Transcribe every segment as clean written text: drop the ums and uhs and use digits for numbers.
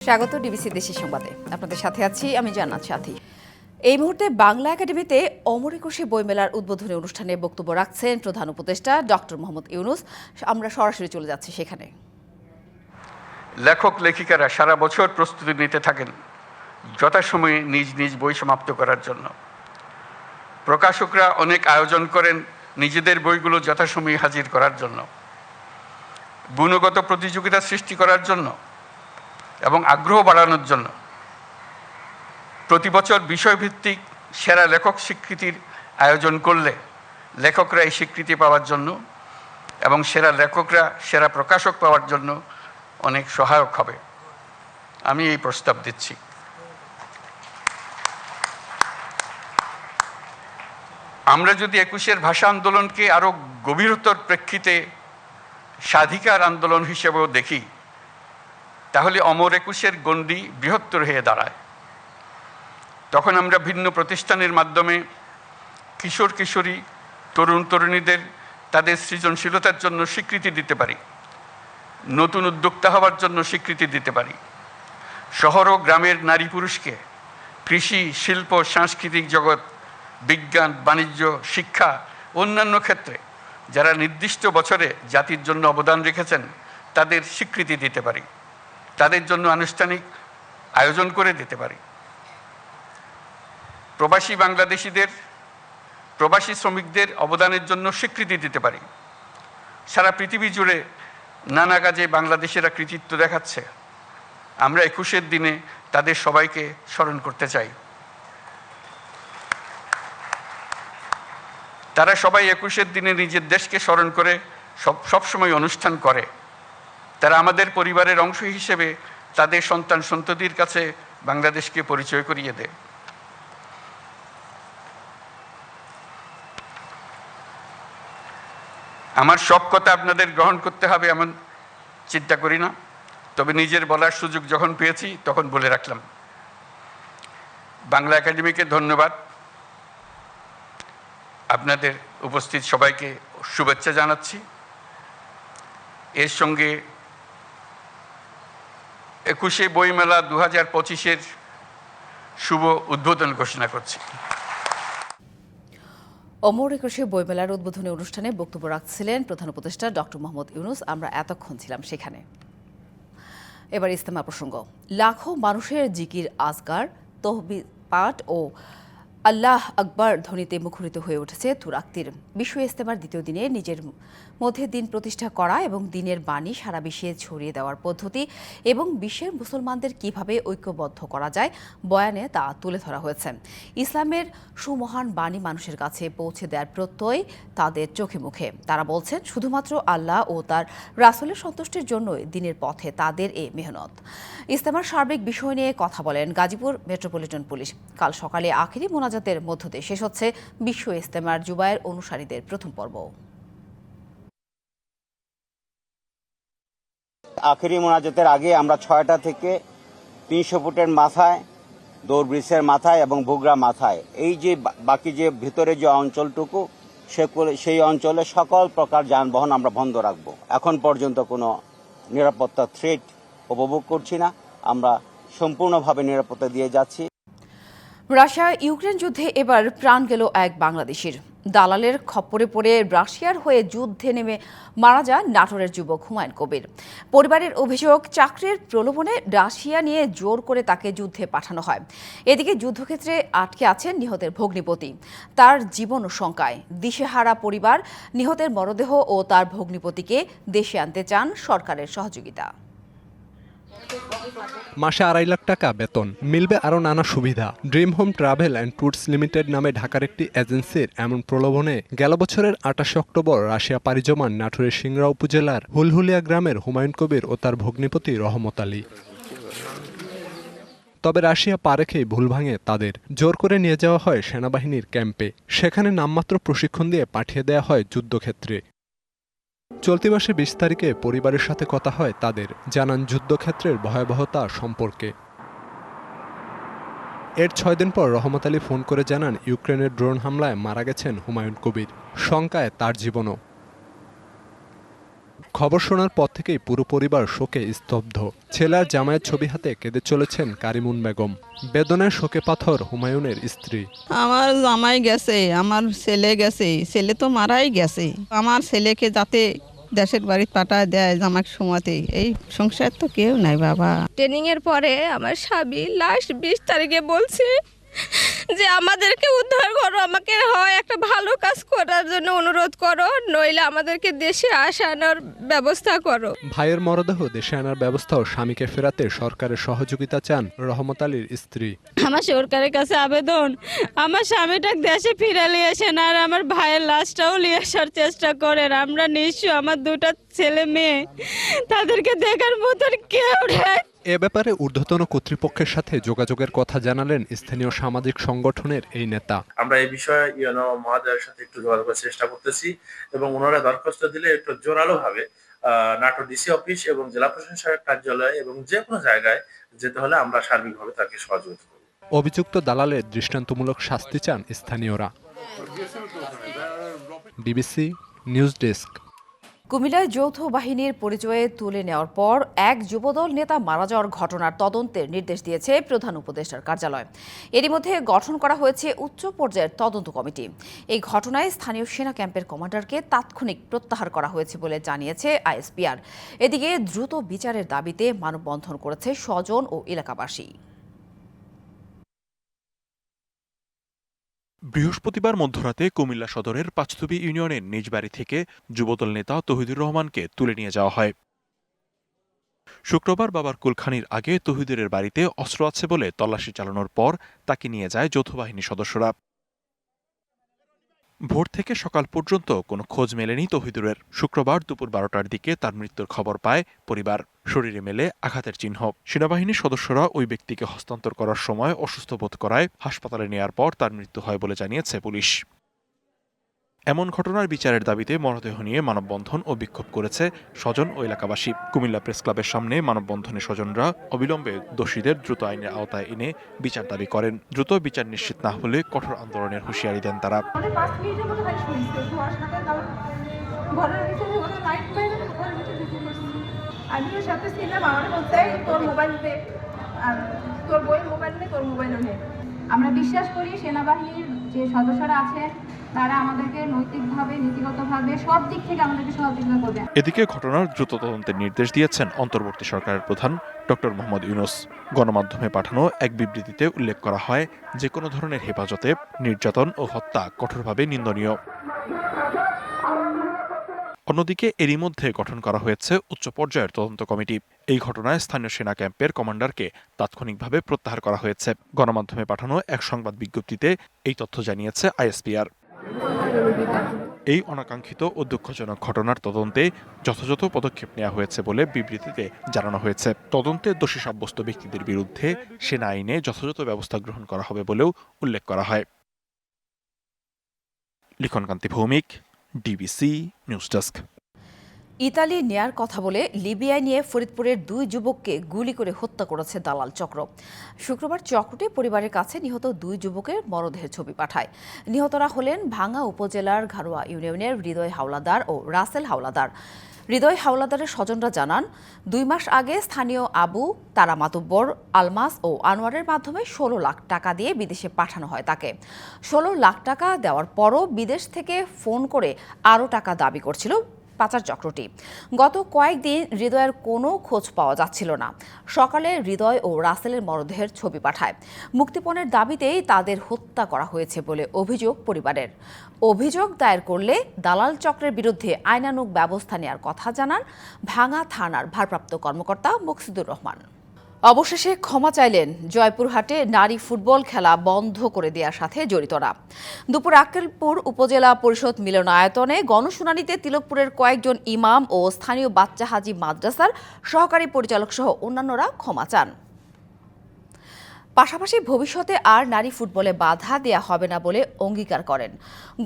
স্বাগত ডিবিসি দেশি সংবাদে। আপনাদের সাথে আছি আমি জান্নাত সাথী। এই মুহূর্তে বাংলা একাডেমিতে অমর একুশে বইমেলার উদ্বোধনী অনুষ্ঠানে বক্তব্য রাখছেন প্রধান উপদেষ্টা ডক্টর মোহাম্মদ ইউনূস। আমরা সরাসরি চলে যাচ্ছি সেখানে। লেখক লেখিকারা সারা বছর প্রস্তুতি নিতে থাকেন যথাসময়ে নিজ নিজ বই সমাপ্ত করার জন্য। প্রকাশকরা অনেক আয়োজন করেন নিজেদের বইগুলো যথাসময়ে হাজির করার জন্য, গুণগত প্রতিযোগিতা সৃষ্টি করার জন্য এবং আগ্রহ বাড়ানোর জন্য। প্রতি বছর বিষয়ভিত্তিক সেরা লেখক স্বীকৃতির আয়োজন করলে লেখকরা এই স্বীকৃতি পাওয়ার জন্য এবং সেরা লেখকরা সেরা প্রকাশক পাওয়ার জন্য অনেক সহায়ক হবে। আমি এই প্রস্তাব দিচ্ছি। আমরা যদি একুশের ভাষা আন্দোলনকে আরও গভীরতর প্রেক্ষিতে স্বাধিকার আন্দোলন হিসেবেও দেখি, তাহলে অমর একুশের গণ্ডি বৃহত্তর হয়ে দাঁড়ায়। তখন আমরা ভিন্ন প্রতিষ্ঠানের মাধ্যমে কিশোর কিশোরী, তরুণ তরুণীদের তাদের সৃজনশীলতার জন্য স্বীকৃতি দিতে পারি, নতুন উদ্যোক্তা হওয়ার জন্য স্বীকৃতি দিতে পারি। শহর ও গ্রামের নারী পুরুষকে কৃষি, শিল্প, সাংস্কৃতিক জগৎ, বিজ্ঞান, বাণিজ্য, শিক্ষা, অন্যান্য ক্ষেত্রে যারা নির্দিষ্ট বছরে জাতির জন্য অবদান রেখেছেন তাদের স্বীকৃতি দিতে পারি, তাদের জন্য আনুষ্ঠানিক আয়োজন করে দিতে পারি। প্রবাসী বাংলাদেশিদের, প্রবাসী শ্রমিকদের অবদানের জন্য স্বীকৃতি দিতে পারি। সারা পৃথিবী জুড়ে নানা কাজে বাংলাদেশিরা কৃতিত্ব দেখাচ্ছে। আমরা একুশের দিনে তাদের সবাইকে স্মরণ করতে চাই। তারা সবাই একুশের দিনে নিজের দেশকে স্মরণ করে সবসময় অনুষ্ঠান করে। তারা আমাদের পরিবারের অংশ হিসেবে তাদের সন্তান সন্ততির কাছে বাংলাদেশকে পরিচয় করিয়ে দেয়। আমার সব কথা আপনাদের গ্রহণ করতে হবে এমন চিন্তা করি না, তবে নিজের বলার সুযোগ যখন পেয়েছি তখন বলে রাখলাম। বাংলা একাডেমিকে ধন্যবাদ। আপনাদের উপস্থিত সবাইকে শুভেচ্ছা জানাচ্ছি। এর সঙ্গে একুশে বইমেলা 2025-এর শুভ উদ্বোধন ঘোষণা করছি। অমর একুশে বইমেলার উদ্বোধনী অনুষ্ঠানে বক্তব্য রাখছিলেন প্রধান উপদেষ্টা ডক্টর মোহাম্মদ ইউনূস। আমরা এতক্ষণ ছিলাম সেখানে। এবার ইস্তেমা প্রসঙ্গ। লাখো মানুষের জিকির, আজকার, তহবিল পাঠ ও আল্লাহ আকবর ধ্বনিতে মুখরিত হয়ে উঠেছে তুরাক্তির। বিশ্ব ইস্তেমার দ্বিতীয় দিনে নিজের মধ্যে দিন প্রতিষ্ঠা করা এবং দিনের বাণী সারা বিশ্বে ছড়িয়ে দেওয়ার পদ্ধতি এবং বিশ্বের মুসলমানদের কিভাবে ঐক্যবদ্ধ করা যায় বয়ানে তা তুলে ধরা হয়েছে। ইসলামের সুমহান বাণী মানুষের কাছে পৌঁছে দেওয়ার প্রত্যয় তাদের চোখে মুখে। তারা বলছেন শুধুমাত্র আল্লাহ ও তার রাসূলের সন্তুষ্টির জন্যই দিনের পথে তাদের এই মেহনত। ইস্তেমার সার্বিক বিষয় নিয়ে কথা বলেন গাজীপুর মেট্রোপলিটন পুলিশ। কাল সকালে আখেরি মোনাজাতের মধ্য দিয়ে শেষ হচ্ছে বিশ্ব ইস্তেমার জুবায়ের অনুসারীদের প্রথম পর্ব। আখেরি মোনাজাতের আগে আমরা 6টা থেকে 300 ফুটের মাথায়, দৌড় ব্রিজের মাথায় এবং ভোগড়া মাথায়, এই যে বাকি যে ভিতরে যে অঞ্চলটুকু, সেই অঞ্চলে সকল প্রকার যানবাহন আমরা বন্ধ রাখব। এখন পর্যন্ত কোনো নিরাপত্তা থ্রেট উপভোগ করছি না। আমরা সম্পূর্ণভাবে নিরাপত্তা দিয়ে যাচ্ছি। রাশিয়া ইউক্রেন যুদ্ধে এবার প্রাণ গেল এক বাংলাদেশির। দালালের খপ্পরে পড়ে রাশিয়ার হয়ে যুদ্ধে নেমে মারা যান নাটোরের যুবক হুমায়ুন কবির। পরিবারের অভিযোগ, চাকরির প্রলোভনে রাশিয়া নিয়ে জোর করে তাকে যুদ্ধে পাঠানো হয়। এদিকে যুদ্ধক্ষেত্রে আটকে আছেন নিহতের ভগ্নিপতি। তার জীবন শঙ্কায় দিশেহারা পরিবার নিহতের মরদেহ ও তার ভগ্নিপতিকে দেশে আনতে চান সরকারের সহযোগিতা। মাসে 2.5 লাখ টাকা বেতন, মিলবে আরও নানা সুবিধা। Dream home travel and tours limited নামে ঢাকার একটি এজেন্সির এমন প্রলোভনে গেল বছরের 28 অক্টোবর রাশিয়া পাড়ি জমান নাটোরের সিংড়া উপজেলার হুলহুলিয়া গ্রামের হুমায়ুন কবির ও তার ভগ্নিপতি রহমত আলী। তবে রাশিয়া পা রেখেই ভুল ভাঙে তাদের। জোর করে নিয়ে যাওয়া হয় সেনাবাহিনীর ক্যাম্পে। সেখানে নামমাত্র প্রশিক্ষণ দিয়ে পাঠিয়ে দেওয়া হয় যুদ্ধক্ষেত্রে। চলতি মাসে 20 তারিখে পরিবারের সাথে কথা হয় তাদের, জানান যুদ্ধক্ষেত্রের ভয়াবহতা সম্পর্কে। এর 6 দিন পর রহমত আলী ফোন করে জানান ইউক্রেনের ড্রোন হামলায় মারা গেছেন হুমায়ুন কবির। শঙ্কায় তার জীবনও। খবর শোনার পর থেকেই পুরো পরিবার শোকে স্তব্ধ। ছেলে আর জামাইয়ের ছবি হাতে কেঁদে চলেছেন কারিমুন বেগম। বেদনায় শোকে পাথর হুমায়ুনের স্ত্রী। আমার জামাই গেছে, আমার ছেলে গেছে, ছেলে তো মারাই গেছে। আমার ছেলেকে যাতে দেশের বাড়ি পাঠায় দেয় জামাক সময়তে, এই সংসার তো কেউ নাই বাবা। ট্রেনিং এর পরে আমার স্বামী লাস্ট 20 তারিখে বলছে যে আমাদেরকে উদ্ধার করো, আমাকে হয় একটা ভালো কাজ করার জন্য অনুরোধ করো, নইলে আমাদেরকে দেশে আসানোর ব্যবস্থা করো। ভাইয়ের মরদেহ দেশে আনার ব্যবস্থাও স্বামীকে ফেরাতে সরকারের সহযোগিতা চান রহমত আলীর স্ত্রী। আমার সরকারের কাছে আবেদন, আমার স্বামীটা দেশে ফিরে নিয়ে আসেন আর আমার ভাইয়ের লাশটাও নিয়ে আসার চেষ্টা করেন। আমরা নিশ্চয় আমার দুটা ছেলে মেয়ে, তাদেরকে দেখার মতন কেউ নেই। এ ব্যাপারে ঊর্ধ্বতন কর্তৃপক্ষের সাথে যোগাযোগের কথা জানালেন স্থানীয় সামাজিক সংগঠনের এই নেতা। আমরা এই বিষয়ে ইউনো মহোদয়ের সাথে একটু যোগাযোগ করার চেষ্টা করতেছি এবং ওনারা দরখাস্ত দিলে একটু জোরালো ভাবে নাটোর ডিসি অফিস এবং জেলা প্রশাসনের কার্যালয় এবং যে কোনো জায়গায় যেতে হলে আমরা সার্বিকভাবে তাকে সহযোগিতা করব। অভিযুক্ত দালালের দৃষ্টান্তমূলক শাস্তি চান স্থানীয়রা। DBC news desk. কুমিল্লায় যৌথ বাহিনীর পরিচয়ে তুলে নেওয়ার পর এক যুবদল নেতা মারা যাওয়ার ঘটনার তদন্তের নির্দেশ দিয়েছে প্রধান উপদেষ্টার কার্যালয়। এরই মধ্যে গঠন করা হয়েছে উচ্চ পর্যায়ের তদন্ত কমিটি। এই ঘটনায় স্থানীয় সেনা ক্যাম্পের কমান্ডারকে তাৎক্ষণিক প্রত্যাহার করা হয়েছে বলে জানিয়েছে আইএসপিআর। এদিকে দ্রুত বিচারের দাবিতে মানববন্ধন করেছে স্বজন ও এলাকাবাসী। বৃহস্পতিবার মধ্যরাতে কুমিল্লা সদরের পাঁচতুবি ইউনিয়নের নিজ বাড়ি থেকে যুবদল নেতা তৌহিদুর রহমানকে তুলে নিয়ে যাওয়া হয়। শুক্রবার বাবার কুলখানির আগে তৌহিদুরের বাড়িতে অস্ত্র আছে বলে তল্লাশি চালানোর পর তাকে নিয়ে যায় যৌথ বাহিনী সদস্যরা। ভোর থেকে সকাল পর্যন্ত কোনো খোঁজ মেলেনি তৌহিদুরের। শুক্রবার দুপুর 12টার দিকে তার মৃত্যুর খবর পায় পরিবার। শরীরে মেলে আঘাতের চিহ্ন। সেনাবাহিনীর সদস্যরা ওই ব্যক্তিকে হস্তান্তর করার সময় অসুস্থ বোধ করায় হাসপাতালে নেয়ার পর তার মৃত্যু হয় বলে জানিয়েছে পুলিশ। এমন ঘটনার বিচারের দাবিতে মরদেহ নিয়ে মানববন্ধন ও বিক্ষোভ করেছে স্বজন ও এলাকাবাসী। কুমিল্লা প্রেস ক্লাবের সামনে মানববন্ধনে স্বজনরা অবিলম্বে দোষীদের দ্রুত আইনের আওতায় এনে বিচার দাবি করেন। দ্রুত বিচার নিশ্চিত না হলে কঠোর আন্দোলনের হুঁশিয়ারি দেন তারা। আমরা বিশ্বাস করি সেনাবাহিনীর যে সদস্যরা আছেন তারা আমাদেরকে নৈতিকভাবে নীতিগতভাবে সব দিক থেকে আমাদেরকে সহযোগিতা করবে। এদিকে ঘটনার দ্রুত তদন্তের নির্দেশ দিয়েছেন অন্তর্বর্তী সরকারের প্রধান ডক্টর মোহাম্মদ ইউনূস। গণমাধ্যমে পাঠানো এক বিবৃতিতে উল্লেখ করা হয়, যে কোনো ধরনের হেফাজতে, নির্যাতন ও হত্যা কঠোরভাবে নিন্দনীয়। অন্যদিকে এরই মধ্যে গঠন করা হয়েছে উচ্চ পর্যায়ের তদন্ত কমিটি। এই ঘটনায় স্থানীয় সেনা ক্যাম্পের কমান্ডারকে তাৎক্ষণিকভাবে প্রত্যাহার করা হয়েছে। গণমাধ্যমে পাঠানো এক সংবাদ বিজ্ঞপ্তিতে এই তথ্য জানিয়েছে আইএসপিআর। এই অনাকাঙ্ক্ষিত ও দুঃখজনক ঘটনার তদন্তে যথাযথ পদক্ষেপ নেওয়া হয়েছে বলে বিবৃতিতে জানানো হয়েছে। তদন্তে দোষী সাব্যস্ত ব্যক্তিদের বিরুদ্ধে সেনা আইনে যথাযথ ব্যবস্থা গ্রহণ করা হবে বলেও উল্লেখ করা হয়। Likhankanti Bhowmik, DBC news desk. Italy নেয়ার কথা বলে লিবিয়ায় নিয়ে ফরিদপুরের 2 যুবককে গুলি করে হত্যা করেছে দালাল চক্র। শুক্রবার চক্রটি পরিবারের কাছে নিহত 2 যুবকের মরদেহের ছবি পাঠায়। নিহতরা হলেন ভাঙ্গা উপজেলার ঘাড়ুয়া ইউনিয়নের হৃদয় হাওলাদার ও রাসেল হাওলাদার। হৃদয় হাওলাদারের স্বজনরা জানান, 2 মাস আগে স্থানীয় আবু তারা মাতুব্বর, আলমাস ও আনোয়ারের মাধ্যমে 16 লাখ টাকা দিয়ে বিদেশে পাঠানো হয় তাকে। 16 লাখ টাকা দেওয়ার পরও বিদেশ থেকে ফোন করে আরও টাকা দাবি করছিল পাচার চক্রটি। গত কয়েকদিন হৃদয়ের কোনো খোঁজ পাওয়া যাচ্ছিল না। সকালে হৃদয় ও রাসেলের মরদেহের ছবি পাঠায়। মুক্তিপণের দাবিতেই তাদের হত্যা করা হয়েছে বলে অভিযোগ পরিবারের। অভিযোগ দায়ের করলে দালাল চক্রের বিরুদ্ধে আইনানুগ ব্যবস্থা নেওয়ার কথা জানান ভাঙ্গা থানার ভারপ্রাপ্ত কর্মকর্তা মুকসিদুর রহমান। অবশেষে ক্ষমা চাইলেন জয়পুরহাটে নারী ফুটবল খেলা বন্ধ করে দেওয়ার সাথে জড়িতরা। দুপুর আক্কেলপুর উপজেলা পরিষদ মিলনায়তনে গণশুনানিতে তিলকপুরের কয়েকজন ইমাম ও স্থানীয় বাচ্চা হাজি মাদ্রাসার সহকারী পরিচালক সহ অন্যান্যরা ক্ষমা চান। পাশাপাশি ভবিষ্যতে আর নারী ফুটবলে বাধা দেয়া হবে না বলে অঙ্গীকার করেন।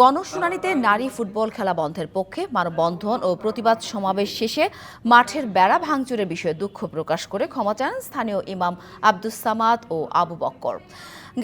গণশুনানিতে নারী ফুটবল খেলা বন্ধের পক্ষে মানববন্ধন ও প্রতিবাদ সমাবেশ শেষে মাঠের বেড়া ভাঙচুরের বিষয়ে দুঃখ প্রকাশ করে ক্ষমা চান স্থানীয় ইমাম আব্দুস সামাদ ও আবু বক্কর।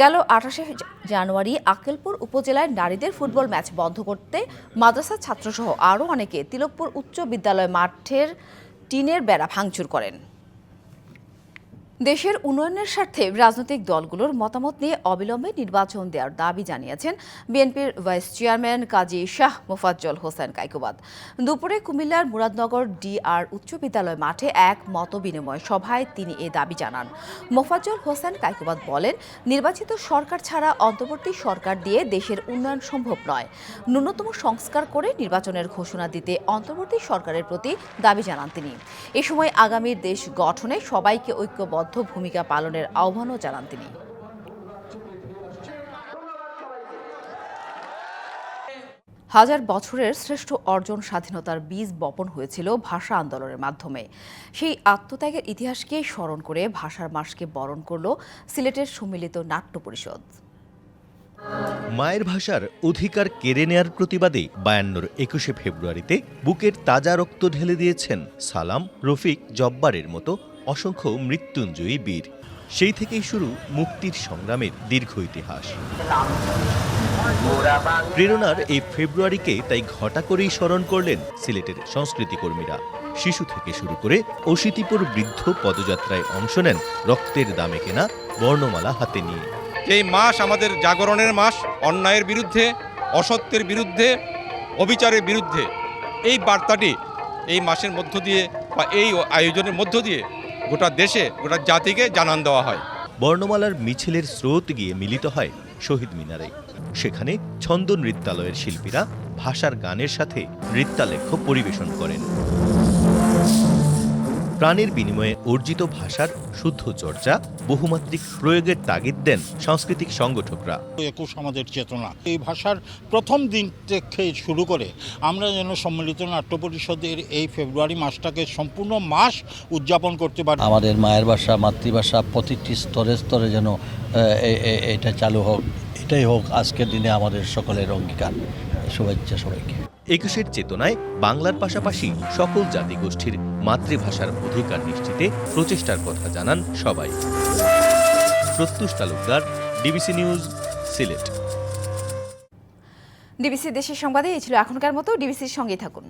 গেল 28 জানুয়ারি আক্কেলপুর উপজেলায় নারীদের ফুটবল ম্যাচ বন্ধ করতে মাদ্রাসা ছাত্রসহ আরও অনেকে তিলকপুর উচ্চ বিদ্যালয় মাঠের টিনের বেড়া ভাঙচুর করেন। দেশের উন্নয়নের স্বার্থে রাজনৈতিক দলগুলোর মতামত নিয়ে অবিলম্বে নির্বাচন দেওয়ার দাবি জানিয়েছেন বিএনপির ভাইস চেয়ারম্যান কাজী শাহ মোফাজ্জল হোসেন কায়কোবাদ। দুপুরে কুমিল্লার মুরাদনগর ডিআর উচ্চ বিদ্যালয় মাঠে এক মতবিনিময় সভায় তিনি এ দাবি জানান। মোফাজ্জল হোসেন কায়কোবাদ বলেন, নির্বাচিত সরকার ছাড়া অন্তর্বর্তী সরকার দিয়ে দেশের উন্নয়ন সম্ভব নয়। ন্যূনতম সংস্কার করে নির্বাচনের ঘোষণা দিতে অন্তর্বর্তী সরকারের প্রতি দাবি জানান তিনি। এ সময় আগামীর দেশ গঠনে সবাইকে ঐক্যবদ্ধ ভূমিকা পালনের আহ্বানও জানান তিনি। হাজার বছরের শ্রেষ্ঠ অর্জন স্বাধীনতার বীজ বপন হয়েছিল ভাষা আন্দোলনের মাধ্যমে। সেই আত্মত্যাগের ইতিহাসকে স্মরণ করে ভাষার মাসকে বরণ করল সিলেটের সম্মিলিত নাট্য পরিষদ। মায়ের ভাষার অধিকার কেড়ে নেয়ার প্রতিবাদে 52-র 21শে ফেব্রুয়ারিতে বুকের তাজা রক্ত ঢেলে দিয়েছেন সালাম, রফিক, জব্বারের মতো অসংখ্য মৃত্যুঞ্জয়ী বীর। সেই থেকেই শুরু মুক্তির সংগ্রামের দীর্ঘ ইতিহাস। প্রেরণার এই ফেব্রুয়ারিকে তাই ঘটা করেই স্মরণ করলেন সিলেটের সংস্কৃতি কর্মীরা। শিশু থেকে শুরু করে অশীতিপর বৃদ্ধ পদযাত্রায় অংশ নেন রক্তের দামে কেনা বর্ণমালা হাতে নিয়ে। এই মাস আমাদের জাগরণের মাস, অন্যায়ের বিরুদ্ধে, অসত্যের বিরুদ্ধে, অবিচারের বিরুদ্ধে। এই বার্তাটি এই মাসের মধ্য দিয়ে বা এই আয়োজনের মধ্য দিয়ে গোটা দেশে, গোটা জাতিকে জানান দেওয়া হয়। বর্ণমালার মিছিলের স্রোত গিয়ে মিলিত হয় শহীদ মিনারে। সেখানে ছন্দ নৃত্যালয়ের শিল্পীরা ভাষার গানের সাথে নৃত্যালেখ্য পরিবেশন করেন। প্রাণের বিনিময়ে অর্জিত ভাষার শুদ্ধ চর্চা, বহুমাত্রিক প্রয়োগের তাগিদ দেন সাংস্কৃতিক সংগঠকরা। 21 আমাদের চেতনা। এই ভাষার প্রথম দিন থেকে শুরু করে আমরা যেন সম্মিলিত নাট্য পরিষদের এই ফেব্রুয়ারি মাসটাকে সম্পূর্ণ মাস উদযাপন করতে পারি। আমাদের মায়ের ভাষা, মাতৃভাষা প্রতিটি স্তরে স্তরে যেন এটা চালু হোক, এটাই হোক আজকের দিনে আমাদের সকলের অঙ্গীকার। শুভেচ্ছা সবাইকে। 21-এর চেতনায় বাংলার পাশাপাশি সকল জাতিগোষ্ঠীর মাতৃভাষার অধিকার নিশ্চিতে প্রচেষ্টার কথা জানান সবাই। প্রত্যুষ Talukdar, DBC news, Sylhet. DBC দেশের সংবাদে এই ছিল এখনকার মতো। ডিবিসির সঙ্গেই থাকুন।